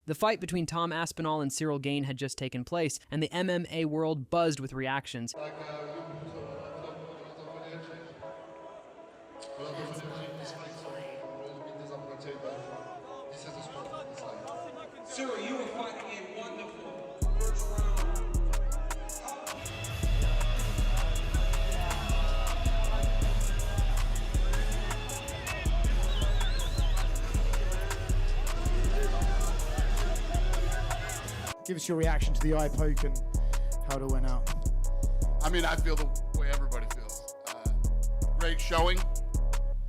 The fight between Tom Aspinall and Ciryl Gane had just taken place, and the MMA world buzzed with reactions. Ciryl, you were fighting a wonderful first round. Give us your reaction to the eye poke and how it went out. I mean, I feel the way everybody feels. Great showing,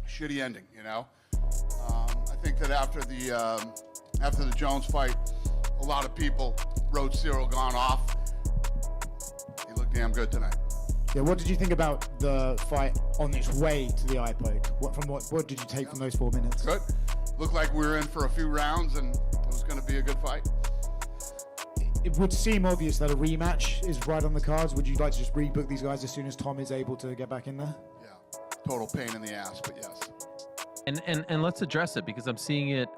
shitty ending, you know? I think that after the Jones fight, a lot of people wrote Ciryl Gane off. He looked damn good tonight. Yeah, what did you think about the fight on its way to the eye poke? What did you take from those 4 minutes? Good. Looked like we were in for a few rounds and it was going to be a good fight. It would seem obvious that a rematch is right on the cards. Would you like to just rebook these guys as soon as Tom is able to get back in there? Yeah, total pain in the ass, but yes. And let's address it, because I'm seeing it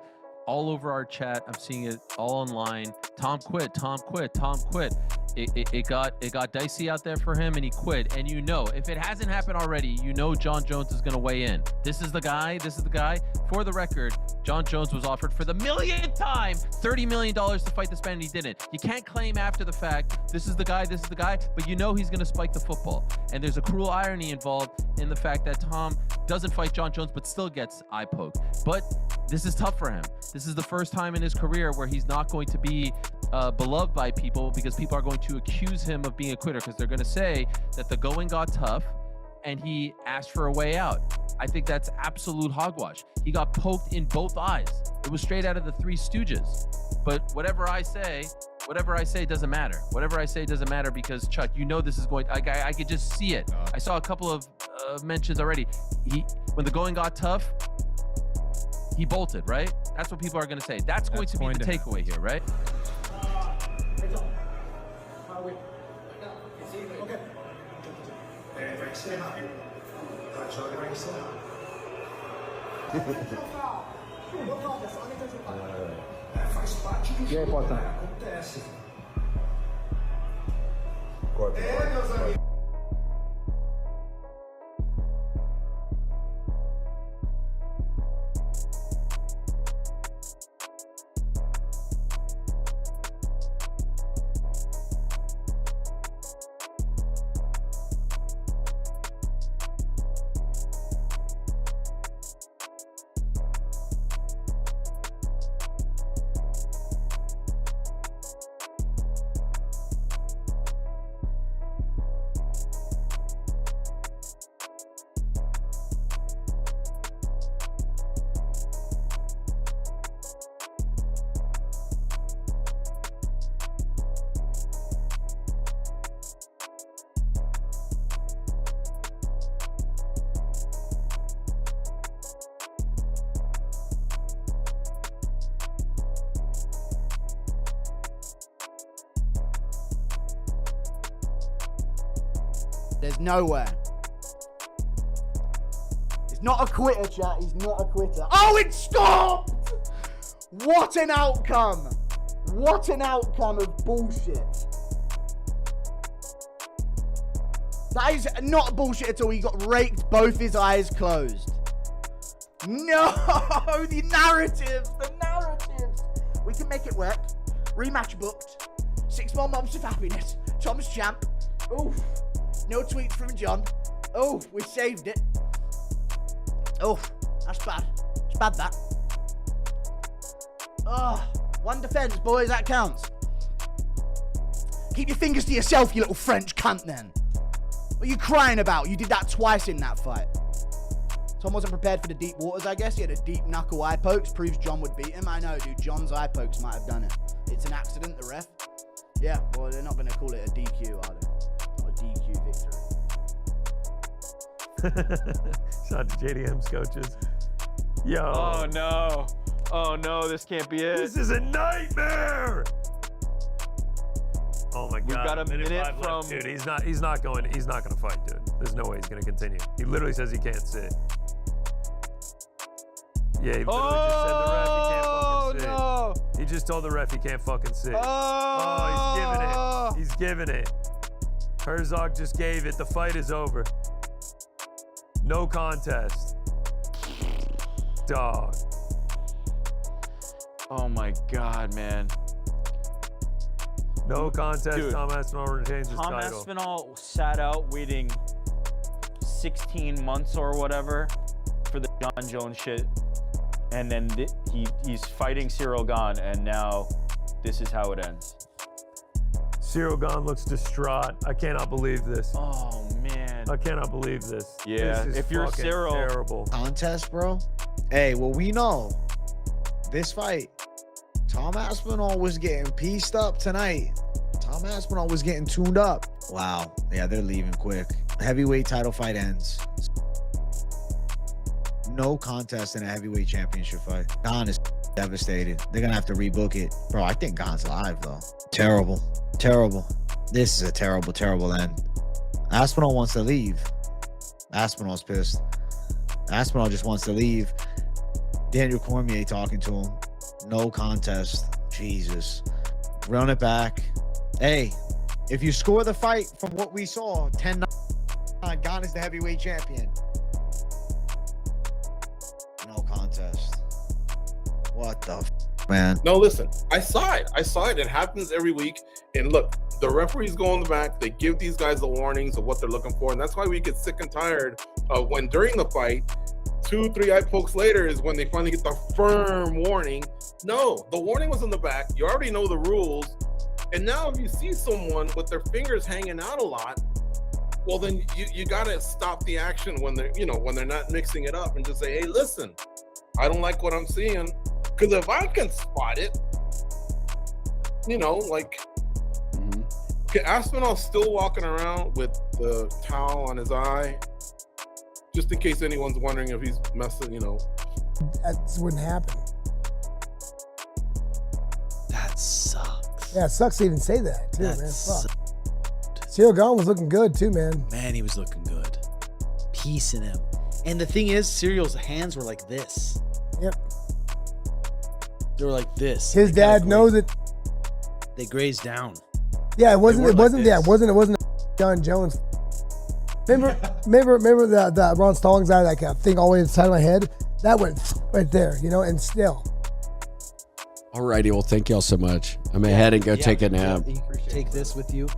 all over our chat. I'm seeing it all online. Tom quit. Tom quit. Tom quit. It got dicey out there for him, and he quit. And you know, if it hasn't happened already, you know Jon Jones is going to weigh in. This is the guy. This is the guy. For the record, Jon Jones was offered for the millionth time $30 million to fight this man, and he didn't. You can't claim after the fact, this is the guy, but you know he's going to spike the football. And there's a cruel irony involved in the fact that Tom doesn't fight Jon Jones, but still gets eye poked. But this is tough for him. This is the first time in his career where he's not going to be beloved by people, because people are going to accuse him of being a quitter, because they're going to say that the going got tough and he asked for a way out. I think that's absolute hogwash. He got poked in both eyes. It was straight out of the Three Stooges. But whatever I say doesn't matter. Whatever I say doesn't matter, because Chuck, you know this is going. I could just see it. I saw a couple of mentions already. When the going got tough, he bolted. Right? That's what people are going to say. That's going to be the takeaway here, right? E aí, Potan? There's nowhere. He's not a quitter, chat. He's not a quitter. Oh, it stopped! What an outcome. What an outcome of bullshit. That is not bullshit at all. He got raked, both his eyes closed. No, the narratives. We can make it work. Rematch booked. 6 more months of happiness. Tom's champ. Oof. No tweets from John. Oh, we saved it. Oh, that's bad. It's bad, that. Oh, 1 defense, boys. That counts. Keep your fingers to yourself, you little French cunt, then. What are you crying about? You did that twice in that fight. Tom wasn't prepared for the deep waters, I guess. He had a deep knuckle eye pokes. Proves John would beat him. I know, dude. John's eye pokes might have done it. It's an accident, the ref. Yeah, well, they're not going to call it a DQ, are they? It's not a DQ victory. Shout out to JDM's coaches. Yo. Oh, no. Oh, no, this can't be it. This is a nightmare. Oh my God! We've got a minute from left. Dude. He's not going to fight, dude. There's no way he's going to continue. He literally says he can't sit. Yeah, he literally just said the ref. He can't fucking sit. no. He just told the ref he can't fucking sit. Oh, he's giving it. He's giving it. Herzog just gave it. The fight is over. No contest. Dog. Oh my God, man. No contest. Dude, Tom Aspinall retains his Tom title. Aspinall sat out waiting 16 months or whatever for the John Jones shit. And then he's fighting Ciryl Gane, and now this is how it ends. Ciryl Gane looks distraught. I cannot believe this. Oh, man. I cannot believe this. Yeah, This is if you're fucking Ciryl- terrible. Contest, bro. Hey, well, we know this fight, Tom Aspinall was getting pieced up tonight. Tom Aspinall was getting tuned up. Wow. Yeah, they're leaving quick. Heavyweight title fight ends. No contest in a heavyweight championship fight. Gane is devastated. They're gonna have to rebook it. Bro, I think Gane's live though. Terrible. Terrible. This is a terrible, terrible end. Aspinall wants to leave. Aspinall's pissed. Aspinall just wants to leave. Daniel Cormier talking to him. No contest. Jesus. Run it back. Hey, if you score the fight from what we saw, 10-9, Gane is the heavyweight champion. No contest. What the man? No, listen, I saw it. I saw it. It happens every week. And look, the referees go in the back. They give these guys the warnings of what they're looking for. And that's why we get sick and tired of when during the fight, 2-3 eye pokes later is when they finally get the firm warning. No, the warning was in the back. You already know the rules. And now if you see someone with their fingers hanging out a lot, well, then you got to stop the action when they're, when they're not mixing it up and just say, hey, listen, I don't like what I'm seeing. Because if I can spot it, okay, Aspinall's still walking around with the towel on his eye, just in case anyone's wondering if he's messing, That wouldn't happen. That sucks. Yeah, it sucks to even say that, too, That man. sucks. Fuck. Ciryl Gane was looking good, too, man. Man, he was looking good. Piecing him. And the thing is, Cyryl's hands were like this. Yep. They were like this. His They kinda dad knows it. They grazed down. Yeah, it wasn't. were It like wasn't. Yeah, this. it wasn't John Jones. Remember that Ron Stallings guy, like a thing all the way to the side of my head. That went right there, and still. Alrighty, well, thank y'all so much. I'm ahead and go take a nap. Take this with you.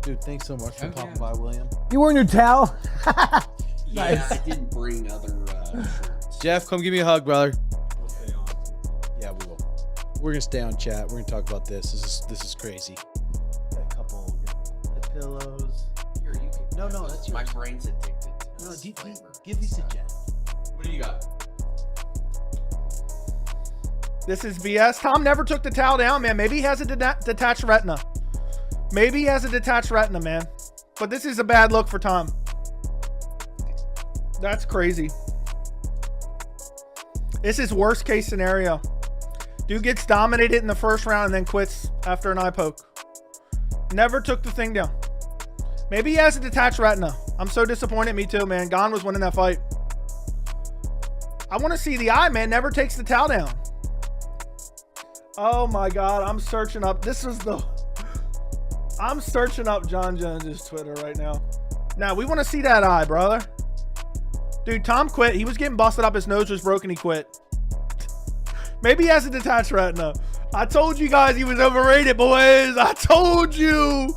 Dude, thanks so much for popping by, William. You wearing your towel? Yeah, I didn't bring other shirts. Jeff, come give me a hug, brother. Yeah, we will. We're gonna stay on chat. We're gonna talk about this. This is crazy. Got a couple pillows. Here, you can. No, that's yours. My brain's addicted to No, this flavor. give these to Jeff. What do you got? This is BS. Tom never took the towel down, man. Maybe he has a detached retina. Maybe he has a detached retina, man. But this is a bad look for Tom. That's crazy. This is worst case scenario. Dude gets dominated in the first round and then quits after an eye poke. Never took the thing down. Maybe he has a detached retina. I'm so disappointed. Me too, man. Gane was winning that fight. I want to see the eye, man. Never takes the towel down. Oh my God. I'm searching up. I'm searching up John Jones's Twitter right now. Now, we want to see that eye, brother. Dude, Tom quit. He was getting busted up. His nose was broken. He quit. Maybe he has a detached retina. I told you guys he was overrated, boys. I told you.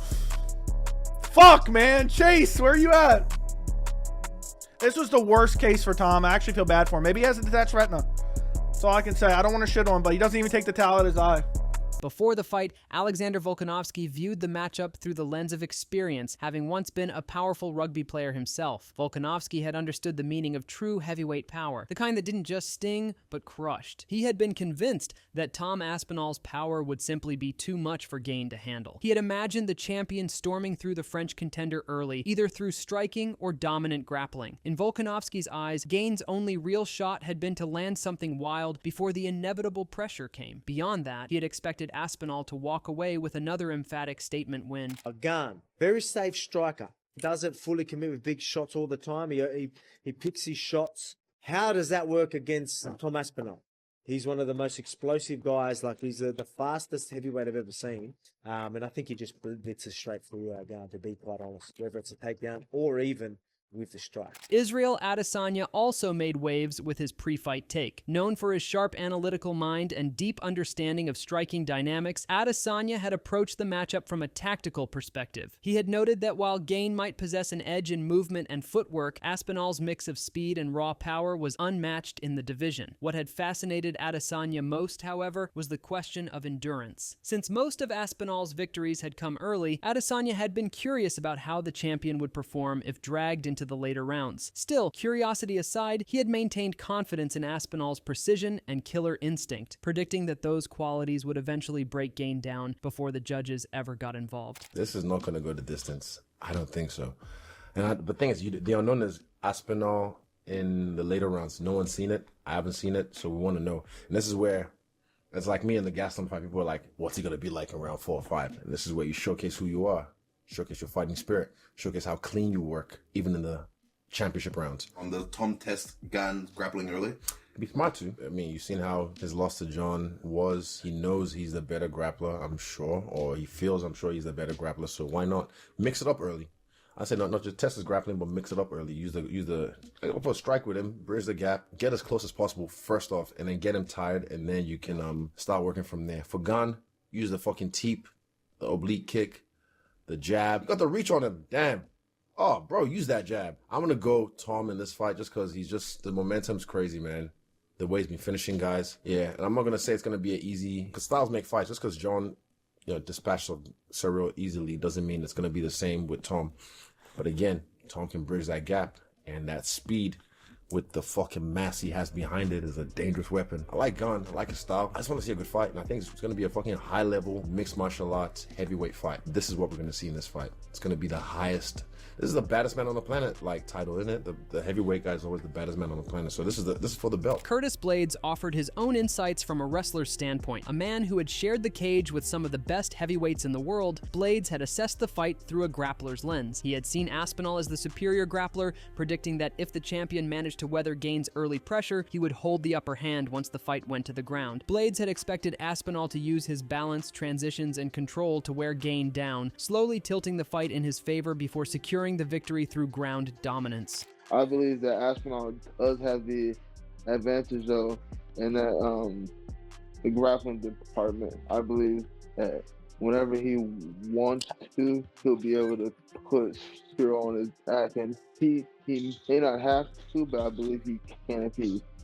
Fuck, man. Chase, where are you at? This was the worst case for Tom. I actually feel bad for him. Maybe he has a detached retina. That's all I can say. I don't want to shit on him, but he doesn't even take the towel out of his eye. Before the fight, Alexander Volkanovski viewed the matchup through the lens of experience, having once been a powerful rugby player himself. Volkanovski had understood the meaning of true heavyweight power, the kind that didn't just sting, but crushed. He had been convinced that Tom Aspinall's power would simply be too much for Gane to handle. He had imagined the champion storming through the French contender early, either through striking or dominant grappling. In Volkanovski's eyes, Gane's only real shot had been to land something wild before the inevitable pressure came. Beyond that, he had expected Aspinall to walk away with another emphatic statement win. Gane, very safe striker. Doesn't fully commit with big shots all the time. He picks his shots. How does that work against Tom Aspinall? He's one of the most explosive guys. Like, he's the fastest heavyweight I've ever seen. And I think he just blitzes straight through guard, to be quite honest, whether it's a takedown or even with the strike. Israel Adesanya also made waves with his pre-fight take. Known for his sharp analytical mind and deep understanding of striking dynamics, Adesanya had approached the matchup from a tactical perspective. He had noted that while Gane might possess an edge in movement and footwork, Aspinall's mix of speed and raw power was unmatched in the division. What had fascinated Adesanya most, however, was the question of endurance. Since most of Aspinall's victories had come early, Adesanya had been curious about how the champion would perform if dragged into the later rounds. Still, curiosity aside, he had maintained confidence in Aspinall's precision and killer instinct, predicting that those qualities would eventually break Gane down before the judges ever got involved. This is not going to go the distance. I don't think so. And the thing is, the unknown is Aspinall in the later rounds. No one's seen it. I haven't seen it, so we want to know. And this is where it's like me and the Gaston fight. People are like, what's he going to be like in round 4 or 5? And this is where you showcase who you are. Showcase your fighting spirit. Showcase how clean you work, even in the championship rounds. On the Tom test Gane grappling early? It'd be smart to. I mean, you've seen how his loss to John was. He knows he's the better grappler, I'm sure, or he feels, I'm sure, he's the better grappler. So why not mix it up early? I say not just test his grappling, but mix it up early. Use the go for a strike with him, bridge the gap, get as close as possible first off, and then get him tired, and then you can start working from there. For Gane, use the fucking teep, the oblique kick, the jab. You got the reach on him. Damn. Oh, bro, use that jab. I'm going to go Tom in this fight just because the momentum's crazy, man. The way he's been finishing guys. Yeah, and I'm not going to say it's going to be an easy, because styles make fights. Just because John, dispatched Ciryl easily doesn't mean it's going to be the same with Tom. But again, Tom can bridge that gap, and that speed with the fucking mass he has behind it is a dangerous weapon. I like Gane. I like his style. I just want to see a good fight, and I think it's going to be a fucking high-level mixed martial arts heavyweight fight. This is what we're going to see in this fight. It's going to be the highest. This is the baddest man on the planet, title, isn't it? The heavyweight guy is always the baddest man on the planet. So this is for the belt. Curtis Blaydes offered his own insights from a wrestler's standpoint. A man who had shared the cage with some of the best heavyweights in the world, Blaydes had assessed the fight through a grappler's lens. He had seen Aspinall as the superior grappler, predicting that if the champion managed to weather Gane's early pressure, he would hold the upper hand once the fight went to the ground. Blaydes had expected Aspinall to use his balance, transitions, and control to wear Gane down, slowly tilting the fight in his favor before securing the victory through ground dominance. I believe that Aspinall does have the advantage, though, in that the grappling department. I believe that whenever he wants to, he'll be able to put Ciryl on his back, and he may not have to, but I believe he can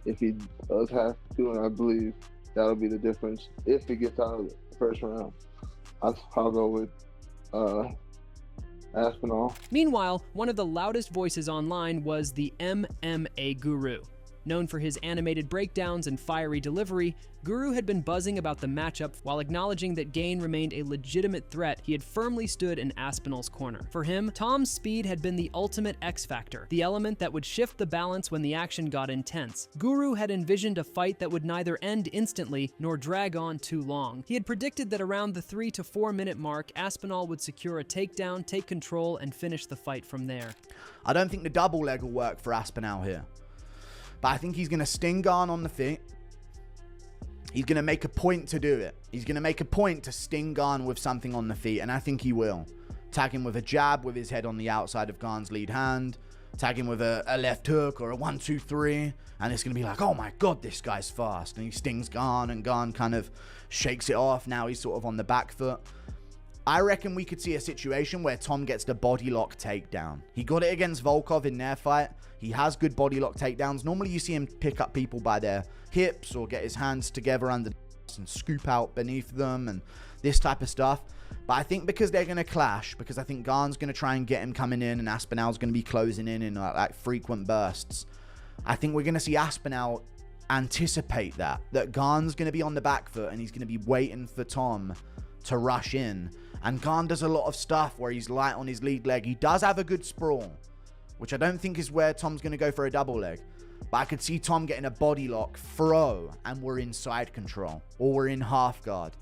if he does have to, and I believe that'll be the difference if it gets out of the first round. I'll go with Aspinall. Meanwhile, one of the loudest voices online was the MMA Guru. Known for his animated breakdowns and fiery delivery, Guru had been buzzing about the matchup while acknowledging that Gane remained a legitimate threat. He had firmly stood in Aspinall's corner. For him, Tom's speed had been the ultimate X factor, the element that would shift the balance when the action got intense. Guru had envisioned a fight that would neither end instantly nor drag on too long. He had predicted that around the 3 to 4 minute mark, Aspinall would secure a takedown, take control, and finish the fight from there. I don't think the double leg will work for Aspinall here. But I think he's going to sting Gane on the feet. He's going to make a point to do it. He's going to make a point to sting Gane with something on the feet, and I think he will. Tag him with a jab with his head on the outside of Gane's lead hand. Tag him with a left hook or a 1-2-3, and it's going to be like, oh my god, this guy's fast. And he stings Gane, and Gane kind of shakes it off. Now he's sort of on the back foot. I reckon we could see a situation where Tom gets the body lock takedown. He got it against Volkov in their fight. He has good body lock takedowns. Normally you see him pick up people by their hips or get his hands together under and scoop out beneath them and this type of stuff. But I think because they're going to clash, because I think Gane's going to try and get him coming in and Aspinall's going to be closing in like frequent bursts, I think we're going to see Aspinall anticipate that Gane's going to be on the back foot and he's going to be waiting for Tom to rush in. And Gane does a lot of stuff where he's light on his lead leg. He does have a good sprawl, which I don't think is where Tom's going to go for a double leg. But I could see Tom getting a body lock, throw, and we're in side control. Or we're in half guard.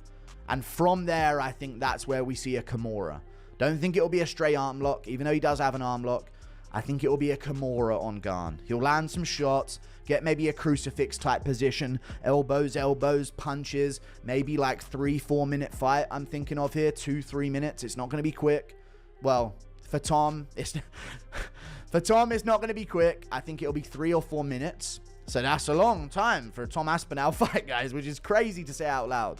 And from there, I think that's where we see a Kimura. Don't think it'll be a straight arm lock, even though he does have an arm lock. I think it will be a Kimura on Gane. He'll land some shots, get maybe a crucifix type position, elbows, punches, maybe like 3-4 minute fight I'm thinking of here, 2-3 minutes. It's not going to be quick. Well, for Tom, it's not going to be quick. I think it'll be 3 or 4 minutes. So that's a long time for a Tom Aspinall fight, guys, which is crazy to say out loud.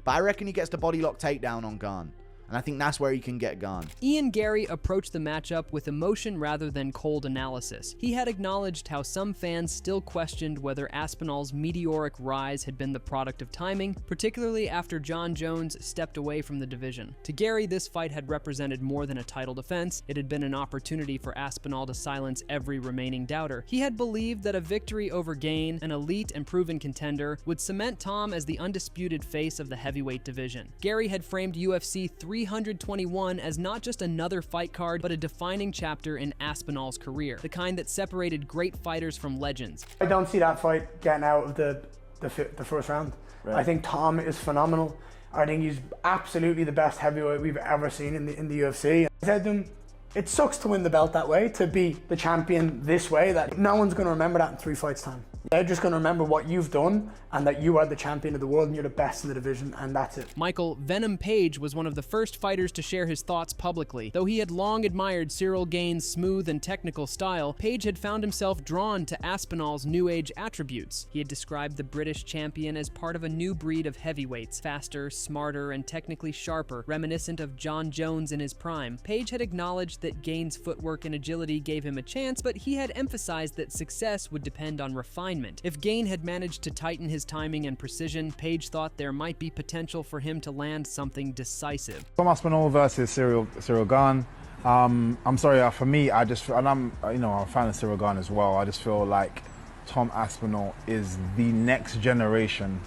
But I reckon he gets the body lock takedown on Gane. And I think that's where he can get Gane. Ian Gary approached the matchup with emotion rather than cold analysis. He had acknowledged how some fans still questioned whether Aspinall's meteoric rise had been the product of timing, particularly after Jon Jones stepped away from the division. To Gary, this fight had represented more than a title defense. It had been an opportunity for Aspinall to silence every remaining doubter. He had believed that a victory over Gane, an elite and proven contender, would cement Tom as the undisputed face of the heavyweight division. Gary had framed UFC 321 as not just another fight card, but a defining chapter in Aspinall's career, the kind that separated great fighters from legends. I don't see that fight getting out of the first round. Right. I think Tom is phenomenal. I think he's absolutely the best heavyweight we've ever seen in the UFC. I said to him, it sucks to win the belt that way, to be the champion this way, that no one's going to remember that in 3 fights' time. They're just going to remember what you've done and that you are the champion of the world and you're the best in the division, and that's it. Michael Venom Page was one of the first fighters to share his thoughts publicly. Though he had long admired Ciryl Gane's smooth and technical style, Page had found himself drawn to Aspinall's new age attributes. He had described the British champion as part of a new breed of heavyweights, faster, smarter, and technically sharper, reminiscent of Jon Jones in his prime. Page had acknowledged that Gane's footwork and agility gave him a chance, but he had emphasized that success would depend on refinement. If Gane had managed to tighten his timing and precision, Page thought there might be potential for him to land something decisive. Tom Aspinall versus Ciryl Gane. I'm sorry, for me, I'm a fan of Ciryl Gane as well. I just feel like Tom Aspinall is the next generation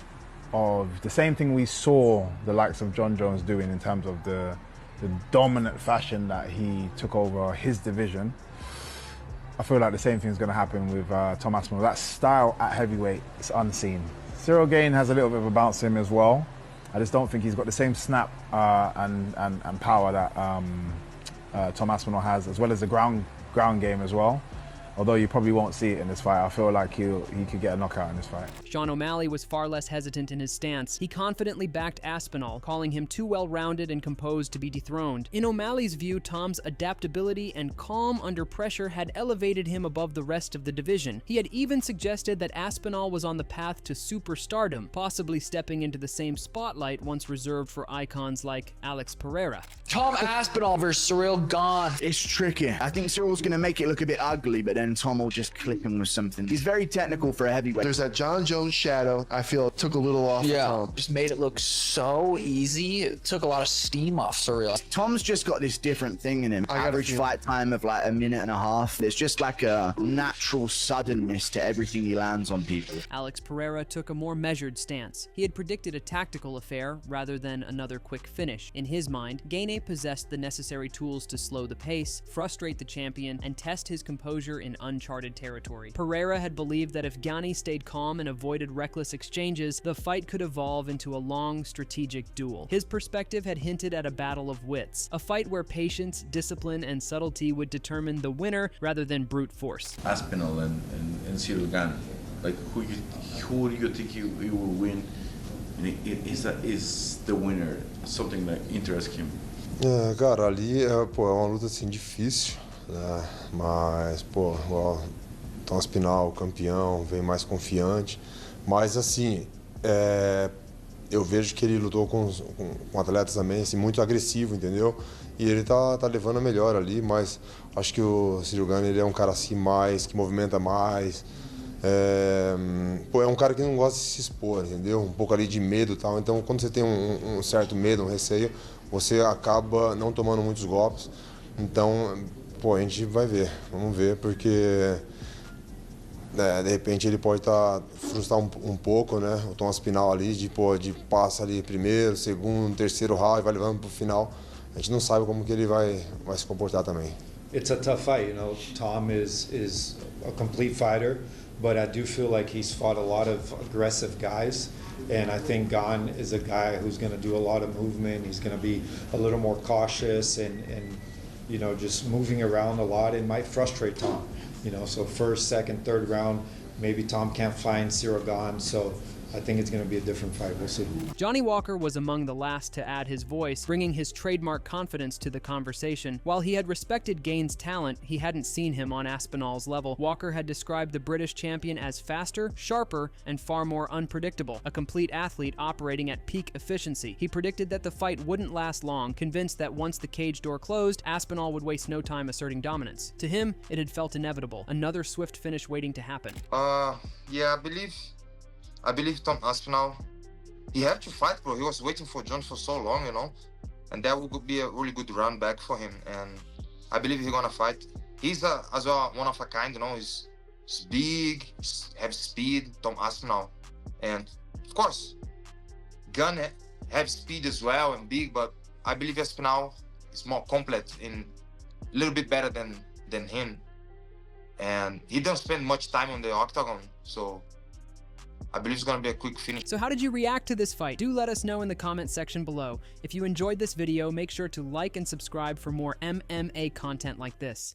of the same thing we saw the likes of Jon Jones doing in terms of the dominant fashion that he took over his division. I feel like the same thing is going to happen with Tom Aspinall. That style at heavyweight is unseen. Ciryl Gane has a little bit of a bounce to him as well. I just don't think he's got the same snap and power that Tom Aspinall has, as well as the ground game as well. Although you probably won't see it in this fight, I feel like he could get a knockout in this fight. Sean O'Malley was far less hesitant in his stance. He confidently backed Aspinall, calling him too well-rounded and composed to be dethroned. In O'Malley's view, Tom's adaptability and calm under pressure had elevated him above the rest of the division. He had even suggested that Aspinall was on the path to superstardom, possibly stepping into the same spotlight once reserved for icons like Alex Pereira. Tom Aspinall versus Ciryl Gane. It's tricky. I think Cyryl's going to make it look a bit ugly, but then Tom will just click him with something. He's very technical for a heavyweight. There's that Jon Jones shadow. I feel it took a little off of Tom. Just made it look so easy. It took a lot of steam off Ciryl. Tom's just got this different thing in him. Average fight time of like 1.5 minutes. There's just like a natural suddenness to everything he lands on people. Alex Pereira took a more measured stance. He had predicted a tactical affair rather than another quick finish. In his mind, Gane possessed the necessary tools to slow the pace, frustrate the champion, and test his composure in uncharted territory. Pereira had believed that if Gane stayed calm and avoided reckless exchanges, the fight could evolve into a long, strategic duel. His perspective had hinted at a battle of wits, a fight where patience, discipline, and subtlety would determine the winner rather than brute force. Aspinall and Ciryl Gane, like who do you think you will win? Is the winner something that interests him? Cara, ali é uma luta assim difícil, né? Mas, o Tom Aspinall, campeão, vem mais confiante. Mas, assim, eu vejo que ele lutou com atletas também, assim, muito agressivo, entendeu? E ele tá levando a melhor ali, mas acho que o Ciryl Gane, ele é um cara assim mais, que movimenta mais. É um cara que não gosta de se expor, entendeu? Um pouco ali de medo e tal. Então, quando você tem um certo medo, um receio, você acaba não tomando muitos golpes. Então, a gente vai ver. Vamos ver, porque de repente ele pode frustrar um pouco, né? O Tom Aspinall ali, de passa ali primeiro, segundo, terceiro round, vai levando pro final. A gente não sabe como que ele vai se comportar também. It's a tough fight, you know. Tom is a complete fighter, but I do feel like he's fought a lot of aggressive guys. And I think Gane is a guy who's going to do a lot of movement. He's going to be a little more cautious and you know, just moving around a lot. It might frustrate Tom, you know, so first, second, third round, maybe Tom can't find Ciryl Gane, so I think it's going to be a different fight. We'll see. Johnny Walker was among the last to add his voice, bringing his trademark confidence to the conversation. While he had respected Gane's talent, he hadn't seen him on Aspinall's level. Walker had described the British champion as faster, sharper, and far more unpredictable, a complete athlete operating at peak efficiency. He predicted that the fight wouldn't last long, convinced that once the cage door closed, Aspinall would waste no time asserting dominance. To him, it had felt inevitable, another swift finish waiting to happen. Yeah, I believe Tom Aspinall, he had to fight, bro. He was waiting for John for so long, you know, and that would be a really good run back for him. And I believe he's gonna fight. He's as well one of a kind, you know. He's big, have speed, Tom Aspinall, and of course, Gane have speed as well and big. But I believe Aspinall is more complete and a little bit better than him. And he don't spend much time on the octagon, so I believe it's going to be a quick finish. So how did you react to this fight? Do let us know in the comment section below. If you enjoyed this video, make sure to like and subscribe for more MMA content like this.